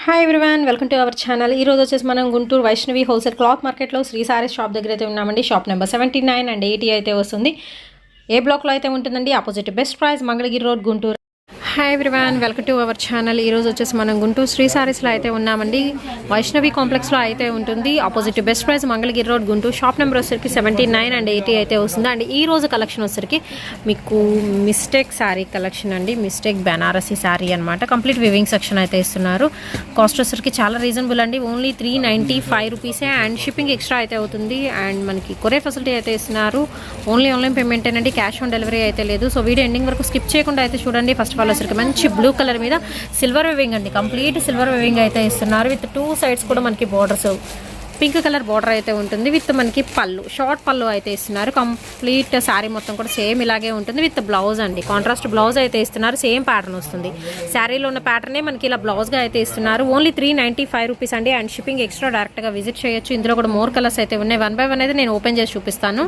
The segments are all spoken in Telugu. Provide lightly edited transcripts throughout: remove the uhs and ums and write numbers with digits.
Hi everyone, welcome to our channel. ఈ రోజు వచ్చేసి మనం గుంటూరు వైష్ణవి హోల్సేల్ క్లాత్ మార్కెట్లో శ్రీ సారీస్ షాప్ దగ్గర అయితే ఉన్నామండి. షాప్ నెంబర్ 79 అండ్ 80 అయితే వస్తుంది. ఏ బ్లాక్లో అయితే ఉంటుందండి? Opposite best price, Mangalagiri road, Guntur. Hi everyone, welcome to our channel. ఈరోజు వచ్చేసి మనం గుంటూరు శ్రీ సారీస్లో అయితే ఉన్నామండి. వైష్ణవి కాంప్లెక్స్లో అయితే ఉంటుంది. Opposite best price, Mangalagiri road, Guntur. Shop number వచ్చేసరికి 79 అండ్ 80 అయితే వస్తుంది. అండ్ ఈ రోజు కలెక్షన్ వచ్చేసరికి మీకు మిస్టేక్ శారీ కలెక్షన్ అండి. మిస్టేక్ బెనారసీ శారీ అనమాట. కంప్లీట్ వివింగ్ సెక్షన్ అయితే ఇస్తున్నారు. కాస్ట్ వచ్చేసరికి చాలా రీజనబుల్ అండి. ఓన్లీ 395 రూపీసే అండ్ షిప్పింగ్ ఎక్స్ట్రా అయితే అవుతుంది. అండ్ మనకి కొరియర్ ఫెసిలిటీ అయితే ఇస్తున్నారు. ఓన్లీ ఆన్లైన్ పేమెంట్ అండి, క్యాష్ ఆన్ డెలివరీ అయితే లేదు. సో వీడియో ఎండింగ్ వరకు స్కిప్ చేయకుండా అయితే చూడండి. ఫస్ట్ ఆఫ్ ఆల్ మంచి బ్లూ కలర్ మీద సిల్వర్ వేవింగ్ అండి. కంప్లీట్ సిల్వర్ వేవింగ్ అయితే ఇస్తున్నారు. విత్ 2 సైడ్స్ కూడా మనకి బోర్డర్స్ పింక్ కలర్ బోర్డర్ అయితే ఉంటుంది. విత్ మనకి పళ్ళు, షార్ట్ పళ్ళు అయితే ఇస్తున్నారు. కంప్లీట్ శారీ మొత్తం కూడా సేమ్ ఇలాగే ఉంటుంది. విత్ బ్లౌజ్ అండి, కాంట్రాస్ట్ బ్లౌజ్ అయితే ఇస్తున్నారు. సేమ్ ప్యాటర్న్ వస్తుంది. శారీలో ఉన్న ప్యాటర్నే మనకి ఇలా బ్లౌజ్గా అయితే ఇస్తున్నారు. ఓన్లీ 395 రూపీస్ అండి. అండ్ షిప్పింగ్ ఎక్స్ట్రా డైరెక్ట్గా విజిట్ చేయొచ్చు. ఇందులో కూడా మోర్ కలర్స్ అయితే ఉన్నాయి. 1 by 1 అయితే నేను ఓపెన్ చేసి చూపిస్తాను.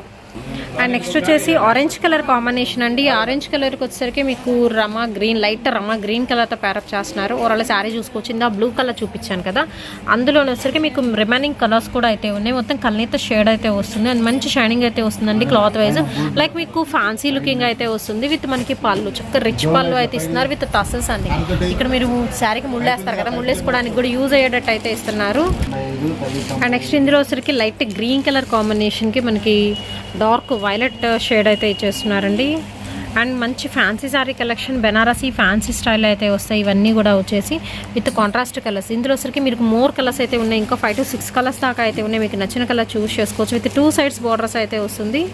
అండ్ నెక్స్ట్ వచ్చేసి ఆరెంజ్ కలర్ కాంబినేషన్ అండి. ఆరెంజ్ కలర్కి వచ్చేసరికి మీకు రమా గ్రీన్, లైట్ రమా గ్రీన్ కలర్తో ప్యారప్ చేస్తున్నారు. ఓవరాల్ శారీ చూసుకోవచ్చు. ఇందా బ్లూ కలర్ చూపించాను కదా, అందులోనే వచ్చేసరికి మీకు రిమైనింగ్ కలర్స్ కూడా అయితే ఉన్నాయి. మొత్తం కల్నేత షేడ్ అయితే వస్తుంది. అండ్ మంచి షైనింగ్ అయితే వస్తుందండి. క్లాత్ వైజ్ లైక్ మీకు ఫ్యాన్సీ లుకింగ్ అయితే వస్తుంది. విత్ మనకి పళ్ళు చక్కగా రిచ్ పళ్ళు అయితే ఇస్తున్నారు. విత్ టసల్స్ అండి. ఇక్కడ మీరు శారీకి ముళ్ళేస్తారు కదా, ముళ్ళేసుకోవడానికి కూడా యూజ్ అయ్యేటట్టు అయితే ఇస్తున్నారు. అండ్ నెక్స్ట్ ఇందులో వచ్చేసరికి లైట్ గ్రీన్ కలర్ కాంబినేషన్కి మనకి డార్క్ వైలెట్ షేడ్ అయితే ఇచ్చేస్తున్నారండి. అండ్ మంచి fancy sari collection, Banarasi fancy style అయితే వస్తాయి. ఇవన్నీ కూడా వచ్చేసి విత్ కాంట్రాస్ట్ కలర్స్. ఇందులో వచ్చరికి మీకు మోర్ కలర్స్ అయితే ఉన్నాయి. ఇంకా 5 to 6 కలర్స్ దాకా అయితే ఉన్నాయి. మీకు నచ్చిన కలర్ చూస్ చేసుకోవచ్చు. విత్ 2 సైడ్స్ బోర్డర్స్ అయితే వస్తుంది.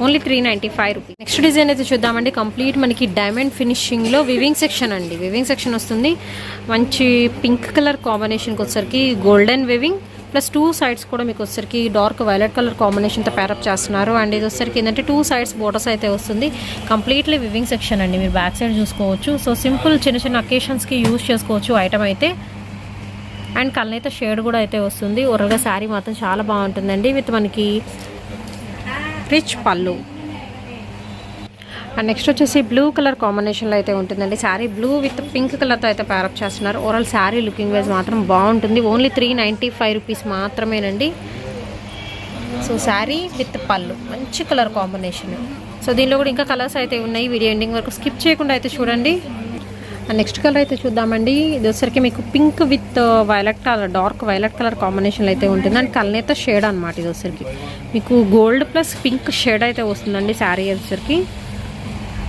Only 395 rupees. నెక్స్ట్ డిజైన్ అయితే చూద్దామండి. కంప్లీట్ మనకి డైమండ్ ఫినిషింగ్లో వివింగ్ సెక్షన్ అండి. వివింగ్ సెక్షన్ వస్తుంది. మంచి పింక్ కలర్ కాంబినేషన్కి వచ్చరికి గోల్డెన్ వివింగ్ ప్లస్ 2 సైడ్స్ కూడా మీకు వచ్చరికి డార్క్ వైలెట్ కలర్ కాంబినేషన్తో ప్యారప్ చేస్తున్నారు. అండ్ ఇది వచ్చరికి ఏంటంటే 2 సైడ్స్ బోర్డర్స్ అయితే వస్తుంది. కంప్లీట్లీ వివింగ్ సెక్షన్ అండి. మీరు బ్యాక్ సైడ్ చూసుకోవచ్చు. సో సింపుల్ చిన్న చిన్న అకేషన్స్కి యూజ్ చేసుకోవచ్చు ఐటమ్ అయితే. అండ్ కళ్ళనైతే షేడ్ కూడా అయితే వస్తుంది. ఓవరాల్గా శారీ మాత్రం చాలా బాగుంటుందండి. విత్ మనకి రిచ్ పళ్ళు. అండ్ నెక్స్ట్ వచ్చేసి బ్లూ కలర్ కాంబినేషన్లో అయితే ఉంటుందండి. శారీ బ్లూ విత్ పింక్ కలర్తో అయితే ప్యారప్ చేస్తున్నారు. ఓవరాల్ శారీ లుకింగ్ వైజ్ మాత్రం బాగుంటుంది. ఓన్లీ 395 రూపీస్ మాత్రమేనండి. సో శారీ విత్ పళ్ళు మంచి కలర్ కాంబినేషన్. సో దీనిలో కూడా ఇంకా కలర్స్ అయితే ఉన్నాయి. వీడియో ఎండింగ్ వరకు స్కిప్ చేయకుండా అయితే చూడండి. అండ్ నెక్స్ట్ కలర్ అయితే చూద్దామండి. ఇది వచ్చరికి మీకు pink with violet colour, dark violet colour కాంబినేషన్లో అయితే ఉంటుంది. అండ్ కల్నేత షేడ్ అనమాట. ఇది వచ్చరికి మీకు గోల్డ్ ప్లస్ పింక్ షేడ్ అయితే వస్తుందండి శారీ వచ్చరికి.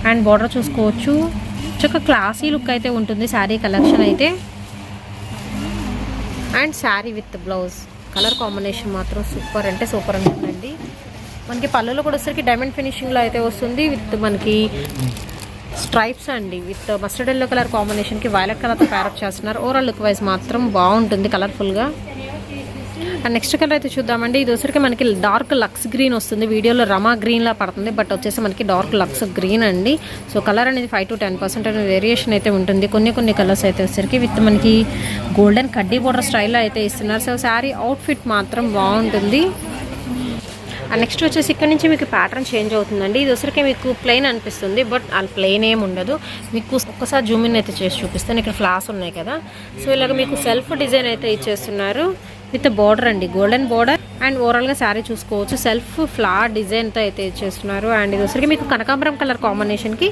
అండ్ బార్డర్ చూసుకోవచ్చు. చక్కగా క్లాసీ లుక్ అయితే ఉంటుంది శారీ కలెక్షన్ అయితే. And sari with blouse colour combination మాత్రం సూపర్ అంటే సూపర్ ఉంటుందండి. మనకి పళ్ళులో కూడా వచ్చరికి డైమండ్ ఫినిషింగ్లో అయితే వస్తుంది. విత్ మనకి స్ట్రైప్స్ అండి. విత్ మస్టర్డ్ ఎల్లో కలర్ కాంబినేషన్కి వైలెట్ కలర్తో ప్యారప్ చేస్తున్నారు. ఓవరాల్ లుక్ వైజ్ మాత్రం బాగుంటుంది కలర్ఫుల్గా. అండ్ నెక్స్ట్ కలర్ అయితే చూద్దామండి. ఇది వచ్చరికి మనకి డార్క్ లక్స్ గ్రీన్ వస్తుంది. వీడియోలో రమా గ్రీన్లా పడుతుంది, బట్ వచ్చేసి మనకి డార్క్ లక్స్ గ్రీన్ అండి. సో కలర్ అనేది 5 to 10% అనే వేరియేషన్ అయితే ఉంటుంది. కొన్ని కలర్స్ అయితే వచ్చరికి విత్ మనకి గోల్డెన్ కడ్డీ బోర్డర్ స్టైల్లో అయితే ఇస్తున్నారు. సో శారీ అవుట్ఫిట్ మాత్రం బాగుంటుంది. అండ్ నెక్స్ట్ వచ్చేసి ఇక్కడ నుంచి మీకు ప్యాటర్న్ చేంజ్ అవుతుందండి. ఇది వచ్చరికి మీకు ప్లెయిన్ అనిపిస్తుంది, బట్ ఆ ప్లెయిన్ ఏమి ఉండదు. మీకు ఒక్కసారి జూమ్ ఇన్ అయితే చేసి చూపిస్తాను. ఇక్కడ ఫ్లాస్ ఉన్నాయి కదా, సో ఇలాగ మీకు సెల్ఫ్ డిజైన్ అయితే ఇచ్చేస్తున్నారు. విత్ బోర్డర్ అండి, గోల్డెన్ బోర్డర్. అండ్ ఓవరాల్గా శారీ చూసుకోవచ్చు. సెల్ఫ్ ఫ్లవర్ డిజైన్తో అయితే ఇచ్చేస్తున్నారు. అండ్ ఇది వచ్చరికి మీకు కనకాంబరం కలర్ కాంబినేషన్కి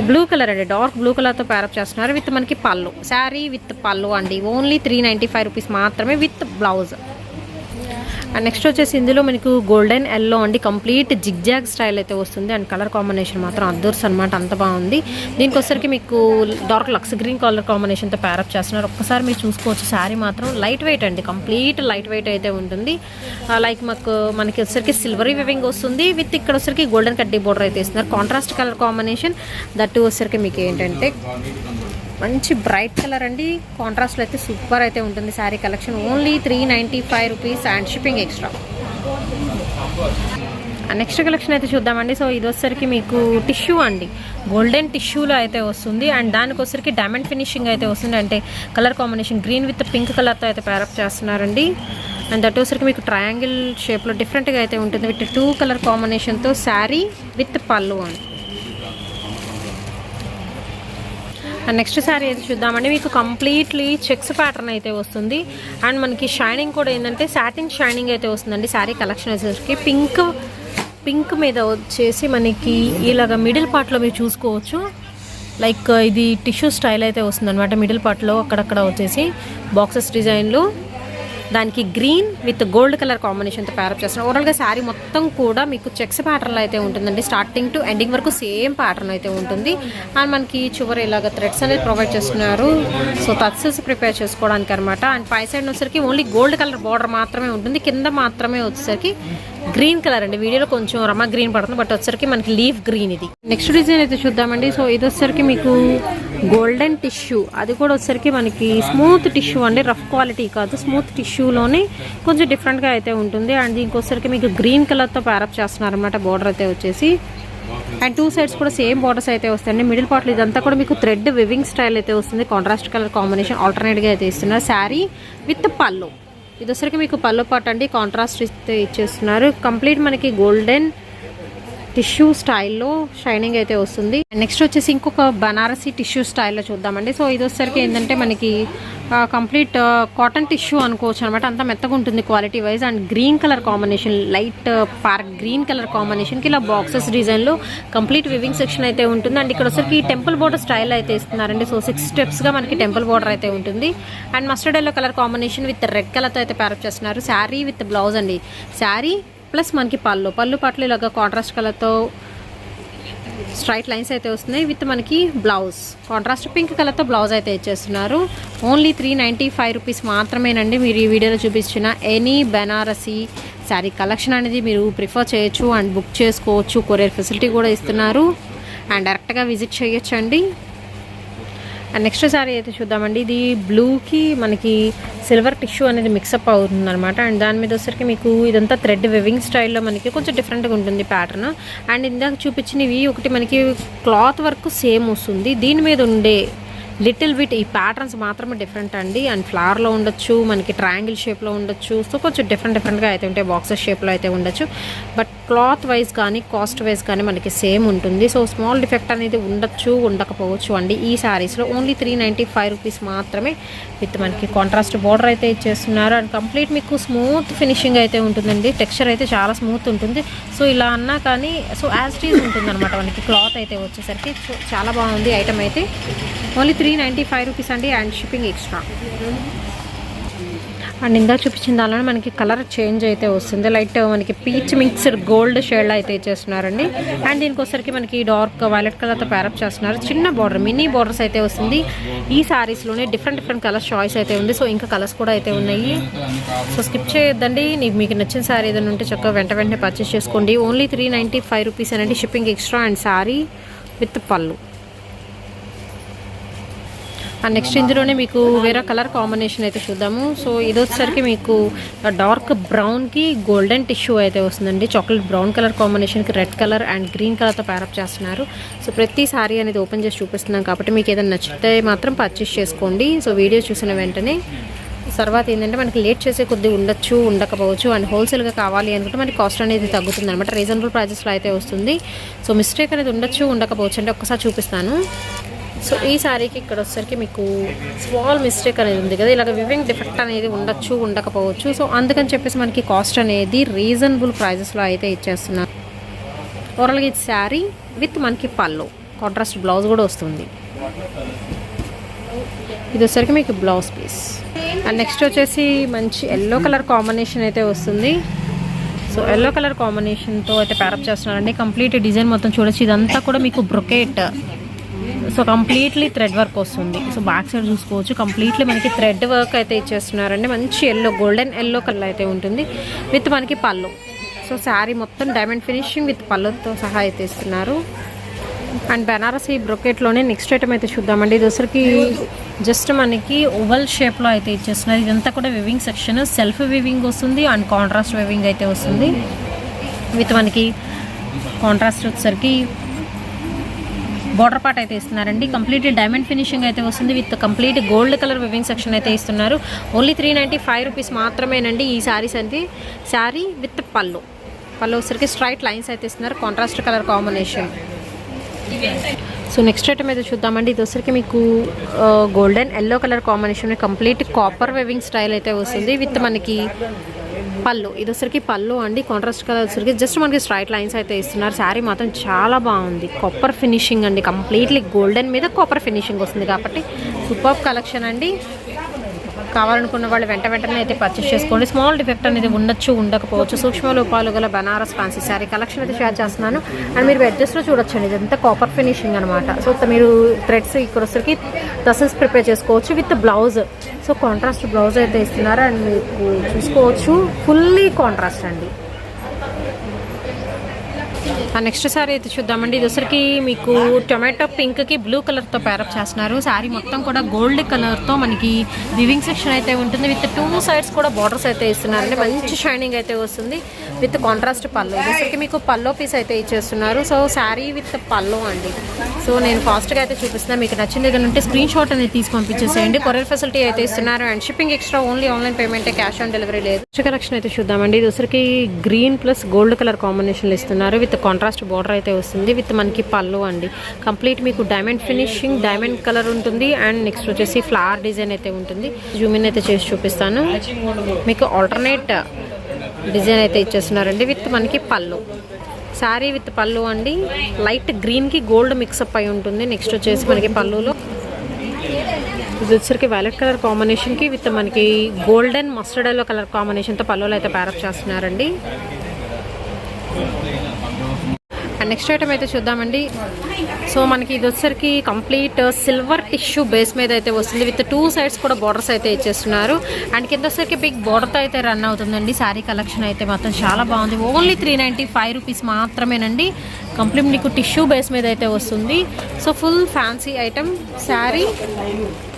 బ్లూ కలర్ అండి, డార్క్ బ్లూ కలర్తో ప్యారప్ చేస్తున్నారు. విత్ మనకి పళ్ళు, శారీ విత్ పళ్ళు అండి. ఓన్లీ 395 రూపీస్ మాత్రమే విత్ బ్లౌజ్. అండ్ నెక్స్ట్ వచ్చేసి ఇందులో మనకు గోల్డెన్ ఎల్లో అండి. కంప్లీట్ జిగ్జాగ్ స్టైల్ అయితే వస్తుంది. అండ్ కలర్ కాంబినేషన్ మాత్రం అద్దర్స్ అనమాట, అంత బాగుంది. దీనికి వచ్చరికి మీకు డార్క్ లక్స్ గ్రీన్ కలర్ కాంబినేషన్తో ప్యారప్ చేస్తున్నారు. ఒక్కసారి మీరు చూసుకోవచ్చు. శారీ మాత్రం లైట్ వెయిట్ అండి, కంప్లీట్ లైట్ వెయిట్ అయితే ఉంటుంది. లైక్ మనకి వచ్చరికి సిల్వరీ వివింగ్ వస్తుంది. విత్ ఇక్కడ వచ్చరికి గోల్డెన్ కడ్డీ బోర్డర్ అయితే ఇస్తున్నారు. Contrast colour combination. దట్టు వచ్చరికి మీకు ఏంటంటే మంచి బ్రైట్ కలర్ అండి. కాంట్రాస్ట్లో అయితే సూపర్ అయితే ఉంటుంది sari collection. Only 395 rupees and shipping extra. Next collection అయితే చూద్దామండి. సో ఇది వచ్చరికి మీకు టిష్యూ అండి, గోల్డెన్ టిష్యూలో అయితే వస్తుంది. అండ్ దానికి వచ్చరికి డైమండ్ ఫినిషింగ్ అయితే వస్తుంది. అంటే colour combination green with pink కలర్తో అయితే ప్యారప్ చేస్తున్నారండి. అండ్ దట్ వచ్చరికి మీకు ట్రయాంగిల్ షేప్లో డిఫరెంట్గా అయితే ఉంటుంది. విత్ 2 కలర్ కాంబినేషన్తో శారీ విత్ పళ్ళు అండి. అండ్ నెక్స్ట్ శారీ అయితే చూద్దామండి. మీకు కంప్లీట్లీ చెక్స్ ప్యాటర్న్ అయితే వస్తుంది అండ్ మనకి షైనింగ్ కూడా ఏంటంటే సాటిన్ షైనింగ్ అయితే వస్తుందండి. శారీ కలెక్షన్ వచ్చేసరికి పింక్ మీద వచ్చేసి మనకి ఇలాగ మిడిల్ పార్ట్లో మీరు చూసుకోవచ్చు. లైక్ ఇది టిష్యూ స్టైల్ అయితే వస్తుంది అనమాట. మిడిల్ పార్ట్లో అక్కడక్కడ వచ్చేసి బాక్సెస్ డిజైన్లు, దానికి గ్రీన్ విత్ గోల్డ్ కలర్ కాంబినేషన్తో ప్యారప్ చేస్తున్నారు. ఓవరాల్గా శారీ మొత్తం కూడా మీకు చెక్స్ ప్యాటర్న్లో అయితే ఉంటుందండి. స్టార్టింగ్ టు ఎండింగ్ వరకు సేమ్ ప్యాటర్న్ అయితే ఉంటుంది అండ్ మనకి చివరి ఇలాగ థ్రెడ్స్ అనేది ప్రొవైడ్ చేస్తున్నారు. సో టచ్స్ ప్రిపేర్ చేసుకోవడానికి అనమాట. అండ్ పై సైడ్ వచ్చేసరికి ఓన్లీ గోల్డ్ కలర్ బార్డర్ మాత్రమే ఉంటుంది. కింద మాత్రమే వచ్చేసరికి గ్రీన్ కలర్ అండి. వీడియోలో కొంచెం రమ గ్రీన్ పడుతుంది, బట్ వచ్చేసరికి మనకి లీఫ్ గ్రీన్. ఇది నెక్స్ట్ డిజైన్ అయితే చూద్దామండి. సో ఇది వచ్చేసరికి మీకు గోల్డెన్ టిష్యూ, అది కూడా వచ్చేసరికి మనకి స్మూత్ టిష్యూ అండి, రఫ్ క్వాలిటీ కాదు, స్మూత్ టిష్యూలోనే కొంచెం డిఫరెంట్గా అయితే ఉంటుంది. అండ్ దీనికి వచ్చేసరికి మీకు గ్రీన్ కలర్తో ప్యారప్ చేస్తున్నారు అనమాట. బార్డర్ అయితే వచ్చేసి అండ్ టూ సైడ్స్ కూడా సేమ్ బార్డర్స్ అయితే వస్తాయండి. మిడిల్ పార్ట్లో ఇదంతా కూడా మీకు థ్రెడ్ వివింగ్ స్టైల్ అయితే వస్తుంది. కాంట్రాస్ట్ కలర్ కాంబినేషన్ ఆల్టర్నేట్గా అయితే ఇస్తున్నారు. శారీ విత్ పళ్ళు, ఇది వచ్చరికి మీకు పళ్ళు పార్ట్ అండి, కాంట్రాస్ట్ అయితే ఇచ్చేస్తున్నారు. కంప్లీట్ మనకి గోల్డెన్ టిష్యూ స్టైల్లో షైనింగ్ అయితే వస్తుంది. నెక్స్ట్ వచ్చేసి ఇంకొక బనారసీ టిష్యూ స్టైల్లో చూద్దామండి. సో ఇది వచ్చేసరికి ఏంటంటే మనకి కంప్లీట్ కాటన్ టిష్యూ అనుకోవచ్చు అనమాట. అంతా మెత్తగా ఉంటుంది quality wise. And green colour combination, light park green colour కాంబినేషన్కి ఇలా బాక్సెస్ డిజైన్లో కంప్లీట్ వివింగ్ సెక్షన్ అయితే ఉంటుంది. అండ్ ఇక్కడ వచ్చరికి టెంపుల్ బోర్డర్ స్టైల్ అయితే ఇస్తున్నారండి. సో 6 స్టెప్స్గా మనకి టెంపుల్ బోర్డర్ అయితే ఉంటుంది. And mustard yellow colour combination with red కలర్తో అయితే ప్యారప్ చేస్తున్నారు. శారీ విత్ బ్లౌజ్ అండి. శారీ ప్లస్ మనకి పళ్ళు పాటలు ఇలాగ కాంట్రాస్ట్ కలర్తో స్ట్రైట్ లైన్స్ అయితే వస్తున్నాయి. విత్ మనకి బ్లౌజ్ కాంట్రాస్ట్ పింక్ కలర్తో బ్లౌజ్ అయితే ఇచ్చేస్తున్నారు. ఓన్లీ 395 రూపీస్ మాత్రమేనండి. మీరు ఈ వీడియోలో చూపించిన ఎనీ బెనారసీ శారీ కలెక్షన్ అనేది మీరు ప్రిఫర్ చేయొచ్చు అండ్ బుక్ చేసుకోవచ్చు. కొరియర్ ఫెసిలిటీ కూడా ఇస్తున్నారు అండ్ డైరెక్ట్గా విజిట్ చేయొచ్చు అండి. అండ్ నెక్స్ట్ శారీ అయితే చూద్దామండి. ఇది బ్లూకి మనకి సిల్వర్ టిష్యూ అనేది మిక్సప్ అవుతుంది అనమాట. అండ్ దాని మీద వచ్చరికి మీకు ఇదంతా థ్రెడ్ వివింగ్ స్టైల్లో మనకి కొంచెం డిఫరెంట్గా ఉంటుంది ప్యాటర్న్. అండ్ ఇందాక చూపించినవి ఒకటి మనకి క్లాత్ వర్క్ సేమ్ వస్తుంది, దీని మీద ఉండే లిటిల్ బిట్ ఈ ప్యాటర్న్స్ మాత్రమే డిఫరెంట్ అండి. అండ్ ఫ్లవర్లో ఉండొచ్చు, మనకి ట్రయాంగిల్ షేప్లో ఉండొచ్చు. సో కొంచెం డిఫరెంట్గా అయితే ఉంటాయి, బాక్సెస్ షేప్లో అయితే ఉండొచ్చు. బట్ క్లాత్ వైజ్ కానీ కాస్ట్ వైజ్ కానీ మనకి సేమ్ ఉంటుంది. సో స్మాల్ డిఫెక్ట్ అనేది ఉండొచ్చు, ఉండకపోవచ్చు అండి. ఈ శారీస్లో ఓన్లీ 395 రూపీస్ మాత్రమే విత్ మనకి కాంట్రాస్ట్ బార్డర్ అయితే ఇచ్చేస్తున్నారు. అండ్ కంప్లీట్ మీకు స్మూత్ ఫినిషింగ్ అయితే ఉంటుందండి. టెక్స్చర్ అయితే చాలా స్మూత్ ఉంటుంది. సో ఇలా అన్నా కానీ సో యాజ్ టీజ్ ఉంటుంది అనమాట మనకి క్లాత్ అయితే వచ్చేసరికి. సో చాలా బాగుంది ఐటమ్ అయితే. ఓన్లీ 395 రూపీస్ అండి అండ్ షిప్పింగ్ ఎక్స్ట్రా. అండ్ ఇందాక చూపించిన దానిలో మనకి కలర్ చేంజ్ అయితే వస్తుంది. లైట్ మనకి పీచ్ మిక్స్డ్ గోల్డ్ షేడ్లో అయితే ఇచ్చేస్తున్నారండి. అండ్ దీనికోసరికి మనకి డార్క్ వైలెట్ కలర్తో ప్యారప్ చేస్తున్నారు. చిన్న బార్డర్, మినీ బార్డర్స్ అయితే వస్తుంది. ఈ శారీస్లోనే డిఫరెంట్ కలర్స్ చాయిస్ అయితే ఉంది. సో ఇంకా కలర్స్ కూడా అయితే ఉన్నాయి. సో స్కిప్ చేయొద్దండి. మీకు నచ్చిన శారీ ఏదైనా ఉంటే చక్కగా వెంటనే పర్చేస్ చేసుకోండి. ఓన్లీ 395 రూపీస్ అనండి, shipping extra and sari with పళ్ళు. అండ్ నెక్స్ట్ ఇందులోనే మీకు వేరే కలర్ కాంబినేషన్ అయితే చూద్దాము. సో ఇది వచ్చేసరికి మీకు డార్క్ బ్రౌన్కి గోల్డెన్ టిష్యూ అయితే వస్తుందండి. చాక్లెట్ బ్రౌన్ కలర్ కాంబినేషన్కి రెడ్ కలర్ అండ్ గ్రీన్ కలర్తో ప్యారప్ చేస్తున్నారు. సో ప్రతి సారీ అనేది ఓపెన్ చేసి చూపిస్తున్నాం కాబట్టి మీకు ఏదైనా నచ్చితే మాత్రం పర్చేస్ చేసుకోండి. సో వీడియో చూసిన వెంటనే తర్వాత ఏంటంటే మనకి లేట్ చేసే కొద్ది ఉండొచ్చు, ఉండకపోవచ్చు. అండ్ హోల్సేల్గా కావాలి అనుకుంటే మనకి కాస్ట్ అనేది తగ్గుతుంది అనమాట. రీజనబుల్ ప్రైజెస్లో అయితే వస్తుంది. సో మిస్టేక్ అనేది ఉండొచ్చు, ఉండకపోవచ్చు అంటే ఒక్కసారి చూపిస్తాను. సో ఈ శారీకి ఇక్కడ వచ్చేసరికి మీకు స్మాల్ మిస్టేక్ అనేది ఉంది కదా, ఇలాగ వివింగ్ డిఫెక్ట్ అనేది ఉండొచ్చు, ఉండకపోవచ్చు. సో అందుకని చెప్పేసి మనకి కాస్ట్ అనేది రీజనబుల్ ప్రైజెస్లో అయితే ఇచ్చేస్తున్నారు. ఓవరాల్గా ఇది శారీ విత్ మనకి పళ్ళు, కాంట్రాస్ట్ బ్లౌజ్ కూడా వస్తుంది. ఇది వచ్చేసరికి మీకు బ్లౌజ్ పీస్. అండ్ నెక్స్ట్ వచ్చేసి మంచి ఎల్లో కలర్ కాంబినేషన్ అయితే వస్తుంది. సో ఎల్లో కలర్ కాంబినేషన్తో అయితే ప్యారప్ చేస్తున్నారండి. కంప్లీట్ డిజైన్ మొత్తం చూడొచ్చు. ఇదంతా కూడా మీకు brocade, so completely thread work వస్తుంది. సో బ్యాక్ సైడ్ చూసుకోవచ్చు, కంప్లీట్లీ మనకి థ్రెడ్ వర్క్ అయితే ఇచ్చేస్తున్నారండి. మంచి ఎల్లో, గోల్డెన్ ఎల్లో కలర్ అయితే ఉంటుంది విత్ మనకి పళ్ళు. సో శారీ మొత్తం డైమండ్ ఫినిషింగ్ విత్ పళ్ళుతో సహా అయితే ఇస్తున్నారు. అండ్ బెనారసీ బ్రొకెట్లోనే నెక్స్ట్ ఐటమ్ అయితే చూద్దామండి. ఇది వచ్చరికి జస్ట్ మనకి ఓవల్ షేప్లో అయితే ఇచ్చేస్తున్నారు. ఇదంతా కూడా వివింగ్ సెక్షన్, సెల్ఫ్ వివింగ్ వస్తుంది అండ్ కాంట్రాస్ట్ వివింగ్ అయితే వస్తుంది విత్ మనకి కాంట్రాస్ట్ వచ్చేసరికి బార్డర్ పార్ట్ అయితే ఇస్తున్నారండి. కంప్లీట్ డైమండ్ ఫినిషింగ్ అయితే వస్తుంది with complete gold colour weaving section అయితే ఇస్తున్నారు. ఓన్లీ 395 రూపీస్ మాత్రమేనండి ఈ శారీస్ అంటే. శారీ విత్ పళ్ళు వచ్చరికి స్ట్రైట్ లైన్స్ అయితే ఇస్తున్నారు, contrast colour combination. So next item అయితే చూద్దామండి. ఇది వచ్చరికి మీకు golden yellow colour combination complete copper weaving style అయితే వస్తుంది విత్ మనకి పళ్ళు. ఇది వచ్చరికి పళ్ళు అండి. కాంట్రాస్ట్ కలర్ వచ్చరికి జస్ట్ మనకి స్ట్రైట్ లైన్స్ అయితే ఇస్తున్నారు. శారీ మాత్రం చాలా బాగుంది. కాపర్ ఫినిషింగ్ అండి. కంప్లీట్లీ గోల్డెన్ మీద కాపర్ ఫినిషింగ్ వస్తుంది కాబట్టి సూపర్ కలెక్షన్ అండి. కావాలనుకున్న వాళ్ళు వెంటనే అయితే పర్చేస్ చేసుకోండి. స్మాల్ డిఫెక్ట్ అనేది ఉండొచ్చు, ఉండకపోవచ్చు. సూక్ష్మ లోపాలు గల బనారస్ ఫ్యాన్సీ శారీ కలెక్షన్ అయితే షేర్ చేస్తున్నాను. అండ్ మీరు ఎడ్జస్ట్లో చూడొచ్చండి. ఇదంతా కాపర్ ఫినిషింగ్ అనమాట. సో మీరు థ్రెడ్స్ ఇక్కడ వచ్చరికి టసల్స్ ప్రిపేర్ చేసుకోవచ్చు with blouse. So contrast blouse అయితే ఇస్తున్నారు అండ్ మీకు చూసుకోవచ్చు ఫుల్లీ కాంట్రాస్ట్ అండి. నెక్స్ట్ శారీ అయితే చూద్దామండి. ఇది వచ్చరికి మీకు టొమాటో పింక్కి బ్లూ కలర్తో ప్యారప్ చేస్తున్నారు. శారీ మొత్తం కూడా గోల్డ్ కలర్తో మనకి వివింగ్ సెక్షన్ అయితే ఉంటుంది. విత్ 2 సైడ్స్ కూడా బార్డర్స్ అయితే ఇస్తున్నారండి. మంచి షైనింగ్ అయితే వస్తుంది విత్ కాంట్రాస్ట్ పళ్ళు. ఇది వచ్చరికి మీకు పల్లో పీస్ అయితే ఇచ్చేస్తున్నారు. సో శారీ విత్ పల్లో అండి. సో నేను ఫాస్ట్గా అయితే చూపిస్తున్నాను. మీకు నచ్చిన దగ్గర నుండి స్క్రీన్ షాట్ అనేది తీసి పంపించేసేయండి. కొరియర్ ఫెసిలిటీ అయితే ఇస్తున్నారు and shipping extra, only online పేమెంటే, క్యాష్ ఆన్ డెలివరీ లేదు. కలెక్షన్ అయితే చూద్దామండి. ఇది వచ్చరికి గ్రీన్ ప్లస్ గోల్డ్ కలర్ కాంబినేషన్లో ఇస్తున్నారు విత్ కాంట్రాస్ట్ బార్డర్ అయితే వస్తుంది విత్ మనకి పళ్ళు అండి. కంప్లీట్ మీకు డైమండ్ ఫినిషింగ్, డైమండ్ కలర్ ఉంటుంది అండ్ నెక్స్ట్ వచ్చేసి ఫ్లవర్ డిజైన్ అయితే ఉంటుంది. జూమిన్ అయితే చేసి చూపిస్తాను. మీకు ఆల్టర్నేట్ డిజైన్ అయితే ఇచ్చేస్తున్నారండి విత్ మనకి పళ్ళు. శారీ విత్ పళ్ళు అండి. లైట్ గ్రీన్కి గోల్డ్ మిక్సప్ అయి ఉంటుంది. నెక్స్ట్ వచ్చేసి మనకి పళ్ళులో ఇది వచ్చరికి వైలెట్ కలర్ కాంబినేషన్కి విత్ మనకి గోల్డెన్ మస్టర్డ్ ఎల్లో కలర్ కాంబినేషన్తో పళ్ళులో అయితే ప్యారప్ చేస్తున్నారండి. అండ్ నెక్స్ట్ ఐటమ్ అయితే చూద్దామండి. సో మనకి ఇది వచ్చరికి కంప్లీట్ సిల్వర్ టిష్యూ బేస్ మీద అయితే వస్తుంది విత్ 2 సైడ్స్ కూడా బార్డర్స్ అయితే ఇచ్చేస్తున్నారు. అండ్ కింద వచ్చరికి బిగ్ బార్డర్తో అయితే రన్ అవుతుందండి. శారీ కలెక్షన్ అయితే మాత్రం చాలా బాగుంది. ఓన్లీ 395 రూపీస్ మాత్రమేనండి. కంప్లీట్ మీకు టిష్యూ బేస్ మీద అయితే వస్తుంది. So full fancy item.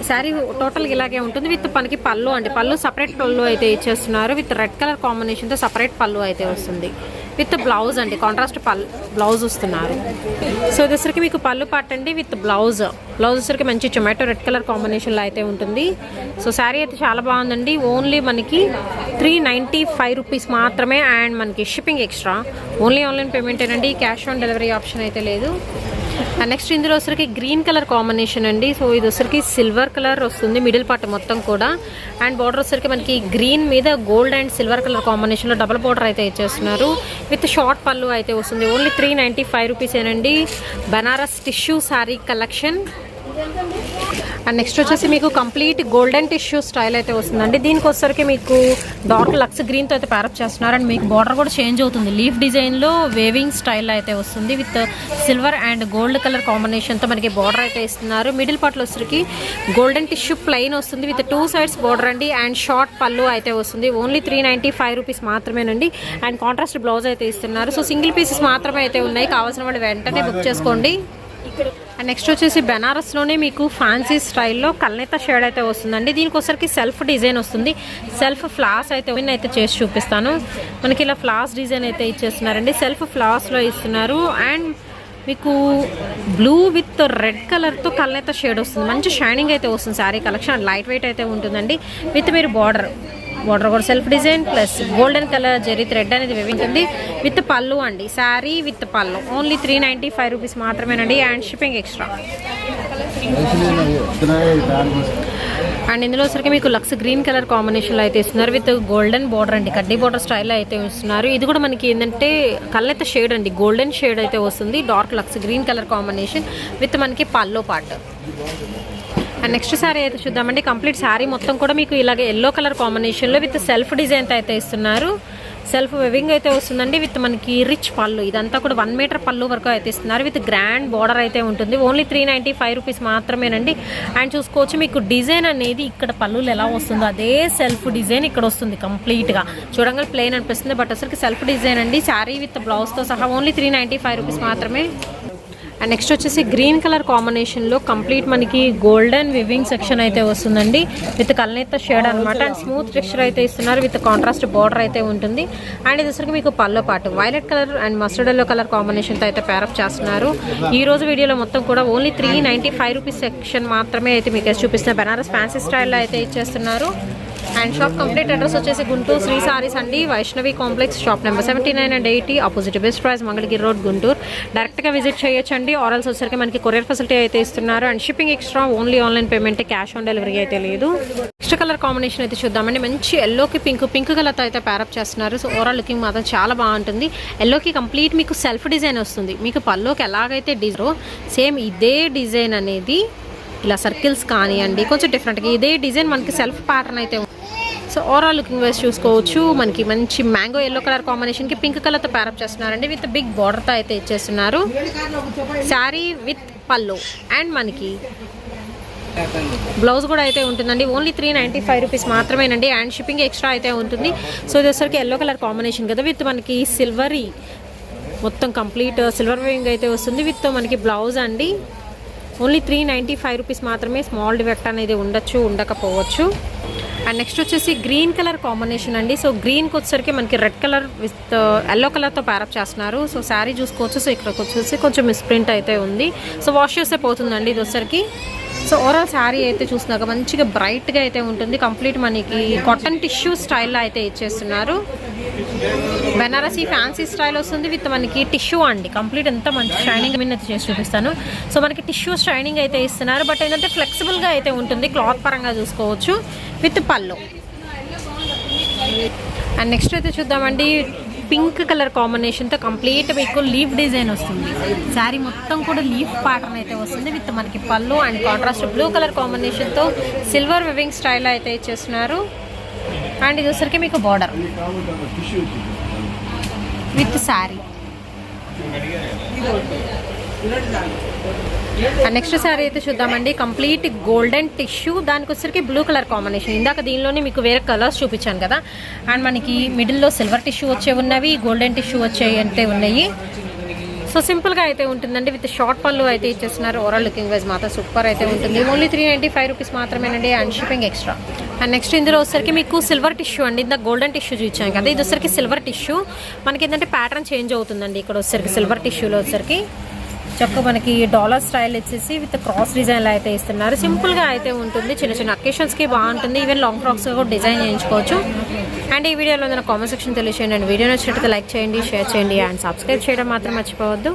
Sari total ఇలాగే ఉంటుంది విత్ మనకి పళ్ళు అండి. పళ్ళు సపరేట్ పళ్ళు అయితే ఇచ్చేస్తున్నారు విత్ రెడ్ కలర్ కాంబినేషన్తో సపరేట్ పళ్ళు అయితే వస్తుంది విత్ బ్లౌజ్ అండి. కాంట్రాస్ట్ బ్లౌజ్ వస్తున్నారు. సో ఇది వచ్చరికి మీకు పళ్ళు పార్ట్ అండి విత్ బ్లౌజ్ వచ్చరికి మంచి టొమాటో రెడ్ కలర్ కాంబినేషన్లో అయితే ఉంటుంది. సో శారీ అయితే చాలా బాగుందండి. ఓన్లీ మనకి 395 రూపీస్ మాత్రమే అండ్ మనకి షిప్పింగ్ ఎక్స్ట్రా, ఓన్లీ ఆన్లైన్ పేమెంటేనండి. క్యాష్ ఆన్ డెలివరీ ఆప్షన్ అయితే లేదు. అండ్ నెక్స్ట్ ఇందులో వచ్చరికి గ్రీన్ కలర్ కాంబినేషన్ అండి. సో ఇది వచ్చరికి సిల్వర్ కలర్ వస్తుంది మిడిల్ పార్ట్ మొత్తం కూడా. అండ్ బార్డర్ వచ్చరికి మనకి గ్రీన్ మీద గోల్డ్ అండ్ సిల్వర్ కలర్ కాంబినేషన్లో డబుల్ బార్డర్ అయితే ఇచ్చేస్తున్నారు విత్ షార్ట్ పళ్ళు అయితే వస్తుంది. ఓన్లీ 395 రూపీసేనండి. Banaras tissue sari collection. And next వచ్చేసి మీకు కంప్లీట్ గోల్డెన్ టిష్యూ స్టైల్ అయితే వస్తుందండి. దీనికి వచ్చరికి మీకు డార్క్ లక్స్ గ్రీన్తో అయితే ప్యారప్ చేస్తున్నారు అండ్ మీకు బార్డర్ కూడా చేంజ్ అవుతుంది. లీఫ్ డిజైన్లో వేవింగ్ స్టైల్ అయితే వస్తుంది with silver and gold colour కాంబినేషన్తో మనకి బార్డర్ అయితే ఇస్తున్నారు. మిడిల్ పార్ట్లో వచ్చరికి గోల్డెన్ టిష్యూ ప్లెయిన్ వస్తుంది విత్ 2 సైడ్స్ బార్డర్ అండి అండ్ షార్ట్ పళ్ళు అయితే వస్తుంది. ఓన్లీ 395 రూపీస్ మాత్రమేనండి. అండ్ కాంట్రాస్ట్ బ్లౌజ్ అయితే ఇస్తున్నారు. సో సింగిల్ పీసెస్ మాత్రమే అయితే ఉన్నాయి. కావాల్సిన వాళ్ళు వెంటనే బుక్ చేసుకోండి. అండ్ నెక్స్ట్ వచ్చేసి బెనారస్లోనే మీకు ఫ్యాన్సీ స్టైల్లో కల్నేత షేడ్ అయితే వస్తుందండి. దీనికి వచ్చరికి సెల్ఫ్ డిజైన్ వస్తుంది. సెల్ఫ్ ఫ్లాస్ అయితే చేసి చూపిస్తాను. మనకి ఇలా ఫ్లాస్ డిజైన్ అయితే ఇచ్చేస్తున్నారండి. సెల్ఫ్ ఫ్లాస్లో ఇస్తున్నారు అండ్ మీకు బ్లూ విత్ రెడ్ కలర్తో కల్నేత షేడ్ వస్తుంది. మంచి షైనింగ్ అయితే వస్తుంది. శారీ కలెక్షన్ లైట్ వెయిట్ అయితే ఉంటుందండి విత్ మీరు బార్డర్ కూడా self design plus golden colour zari thread అనేది వేవింటుంది విత్ పళ్ళు అండి. Sari with pallu only 395 rupees మాత్రమేనండి అండ్ షిప్పింగ్ ఎక్స్ట్రా. అండ్ ఇందులో సరికి మీకు లక్స్ గ్రీన్ కలర్ కాంబినేషన్లో అయితే ఇస్తున్నారు విత్ గోల్డెన్ బార్డర్ అండి. కడ్డీ బార్డర్ స్టైల్లో అయితే ఇస్తున్నారు. ఇది కూడా మనకి ఏంటంటే కళ్ళైతే షేడ్ అండి. గోల్డెన్ షేడ్ అయితే వస్తుంది. Dark lux green colour combination with మనకి పల్లో పార్ట్. అండ్ నెక్స్ట్ శారీ అయితే చూద్దామండి. కంప్లీట్ శారీ మొత్తం కూడా మీకు ఇలాగే ఎల్లో కలర్ కాంబినేషన్లో విత్ సెల్ఫ్ డిజైన్తో అయితే ఇస్తున్నారు. సెల్ఫ్ వెవింగ్ అయితే వస్తుందండి విత్ మనకి రిచ్ పళ్ళు. ఇదంతా కూడా 1 మీటర్ పళ్ళు వరకు అయితే ఇస్తున్నారు విత్ గ్రాండ్ బార్డర్ అయితే ఉంటుంది. ఓన్లీ 395 రూపీస్ మాత్రమేనండి. అండ్ చూసుకోవచ్చు మీకు డిజైన్ అనేది ఇక్కడ పళ్ళులు ఎలా వస్తుందో అదే సెల్ఫ్ డిజైన్ ఇక్కడ వస్తుంది. కంప్లీట్గా చూడంగా ప్లెయిన్ అనిపిస్తుంది బట్ అసలు సెల్ఫ్ డిజైన్ అండి. శారీ విత్ బ్లౌజ్తో సహా ఓన్లీ 395 రూపీస్ మాత్రమే. అండ్ నెక్స్ట్ వచ్చేసి గ్రీన్ కలర్ కాంబినేషన్లో కంప్లీట్ మనకి గోల్డెన్ వివింగ్ సెక్షన్ అయితే వస్తుందండి విత్ కల్నేత షేడ్ అనమాట. అండ్ స్మూత్ టెక్స్చర్ అయితే ఇస్తున్నారు విత్ కాంట్రాస్ట్ బార్డర్ అయితే ఉంటుంది. అండ్ ఇది వచ్చరికి మీకు పల్లో పాటు violet colour and mustard yellow colour కాంబినేషన్తో అయితే ప్యారప్ చేస్తున్నారు. ఈ రోజు వీడియోలో మొత్తం కూడా ఓన్లీ 395 రూపీస్ సెక్షన్ మాత్రమే అయితే మీకు చూపిస్తున్న బెనారస్ ఫ్యాన్సీ స్టైల్లో అయితే ఇచ్చేస్తున్నారు. అండ్ షాప్ కంప్లీట్ అడ్రస్ వచ్చేసి గుంటూరు శ్రీ సారీస్ అండి, Vaishnavi complex, shop number 79 and 80, opposite best price, Mangalagiri road, Guntur. డైరెక్ట్గా విజిట్ చేయొచ్చండి. ఆర్ఎల్స్ వచ్చరికి మనకి కొరియర్ ఫెసిలిటీ అయితే ఇస్తున్నారు. And shipping extra, only online payment, cash on delivery అయితే లేదు. నెక్స్ట్ కలర్ కాంబినేషన్ అయితే చూద్దామండి. మంచి ఎల్లోకి పింక్ కలర్తో అయితే ప్యారప్ చేస్తున్నారు. సో ఓవరాల్ లుకింగ్ మాత్రం చాలా బాగుంటుంది. ఎల్లోకి కంప్లీట్ మీకు సెల్ఫ్ డిజైన్ వస్తుంది. మీకు పల్లోకి ఎలాగైతే డిజైన్ సేమ్ ఇదే డిజైన్ అనేది ఇలా సర్కిల్స్ కానివ్వండి కొంచెం డిఫరెంట్గా ఇదే డిజైన్ మనకి సెల్ఫ్ ప్యాటర్న్ అయితే. సో ఓవరాల్ లుకింగ్ వైజ్ చూసుకోవచ్చు. మనకి మంచి మ్యాంగో ఎల్లో కలర్ కాంబినేషన్కి పింక్ కలర్తో ప్యారప్ చేస్తున్నారండి. విత్ బిగ్ బార్డర్తో అయితే ఇచ్చేస్తున్నారు. శారీ విత్ పల్లో అండ్ మనకి బ్లౌజ్ కూడా అయితే ఉంటుందండి. ఓన్లీ 395 రూపీస్ మాత్రమేనండి. అండ్ షిప్పింగ్ ఎక్స్ట్రా అయితే ఉంటుంది. సో ఇది వచ్చరికి ఎల్లో కలర్ కాంబినేషన్ కదా, విత్ మనకి సిల్వరీ మొత్తం కంప్లీట్ సిల్వర్ వేవింగ్ అయితే వస్తుంది. విత్ మనకి బ్లౌజ్ అండి. ఓన్లీ 395 రూపీస్ మాత్రమే. స్మాల్ డిఫెక్ట్ అనేది ఉండొచ్చు, ఉండకపోవచ్చు. అండ్ నెక్స్ట్ వచ్చేసి గ్రీన్ కలర్ కాంబినేషన్ అండి. సో గ్రీన్కి వచ్చేసరికి మనకి రెడ్ కలర్ విత్ ఎల్లో కలర్తో ప్యారప్ చేస్తున్నారు. సో శారీ చూసుకోవచ్చు. సో ఇక్కడికి వచ్చేసి కొంచెం మిస్ప్రింట్ అయితే ఉంది. సో వాష్ చేస్తే పోతుందండి ఇది వచ్చేసరికి. సో ఓవరాల్ శారీ అయితే చూసినాక మంచిగా బ్రైట్గా అయితే ఉంటుంది. కంప్లీట్ మనకి కాటన్ టిష్యూ స్టైల్లో అయితే ఇచ్చేస్తున్నారు. బెనారసీ ఫ్యాన్సీ స్టైల్ వస్తుంది. విత్ మనకి టిష్యూ అండి. కంప్లీట్ ఎంత మంచి షైనింగ్ అయితే చేసి చూపిస్తాను. సో మనకి టిష్యూ షైనింగ్ అయితే ఇస్తున్నారు. బట్ ఏంటంటే ఫ్లెక్సిబుల్గా అయితే ఉంటుంది. క్లాత్ పరంగా చూసుకోవచ్చు. విత్ పల్లో. అండ్ నెక్స్ట్ అయితే చూద్దామండి. పింక్ కలర్ కాంబినేషన్తో కంప్లీట్ మీకు లీఫ్ డిజైన్ వస్తుంది. శారీ మొత్తం కూడా లీఫ్ ప్యాటర్న్ అయితే వస్తుంది. విత్ మనకి పళ్ళు అండ్ కాంట్రాస్ట్ బ్లూ కలర్ కాంబినేషన్తో సిల్వర్ వివింగ్ స్టైల్ అయితే ఇచ్చేస్తున్నారు. అండ్ ఇది వచ్చరికి మీకు border with sari. Next sari అయితే చూద్దామండి. కంప్లీట్ గోల్డెన్ టిష్యూ, దానికి వచ్చరికి బ్లూ కలర్ కాంబినేషన్. ఇందాక దీనిలోనే మీకు వేరే కలర్స్ చూపించాను కదా. అండ్ మనకి మిడిల్లో సిల్వర్ టిష్యూ వచ్చే ఉన్నవి, గోల్డెన్ టిష్యూ వచ్చే అంటే ఉన్నాయి. సో సింపుల్గా అయితే ఉంటుందండి. విత్ షార్ట్ పళ్ళు అయితే ఇచ్చేస్తున్నారు. ఓవరాల్ లుకింగ్ వైజ్ మాత్రం సూపర్ అయితే ఉంటుంది. ఓన్లీ 395 రూపీస్ మాత్రమేనండి. And shipping extra. And next ఇందులో వచ్చరికి మీకు సిల్వర్ టిష్యూ అండి. ఇందాక గోల్డెన్ టిష్యూ చూపించాను కదా, ఇది వచ్చరికి సిల్వర్ టిష్యూ. మనకి ఏంటంటే ప్యాటర్న్ చేంజ్ అవుతుందండి. ఇక్కడ వచ్చరికి సిల్వర్ టిష్యూలో వచ్చరికి చక్క మనకి డాలర్ స్టైల్ ఇచ్చేసి విత్ క్రాస్ డిజైన్లో అయితే ఇస్తున్నారు. సింపుల్గా అయితే ఉంటుంది. చిన్న చిన్న అకేషన్స్కి బాగుంటుంది. ఈవెన్ లాంగ్ ఫ్రాక్స్ కూడా డిజైన్ చేయించుకోవచ్చు. అండ్ ఈ వీడియోలో కామెంట్ సెక్షన్ తెలియచేయండి. అండ్ వీడియో నచ్చినట్లయితే లైక్ చేయండి, షేర్ చేయండి అండ్ సబ్స్క్రైబ్ చేయడం మాత్రం మర్చిపోవద్దు.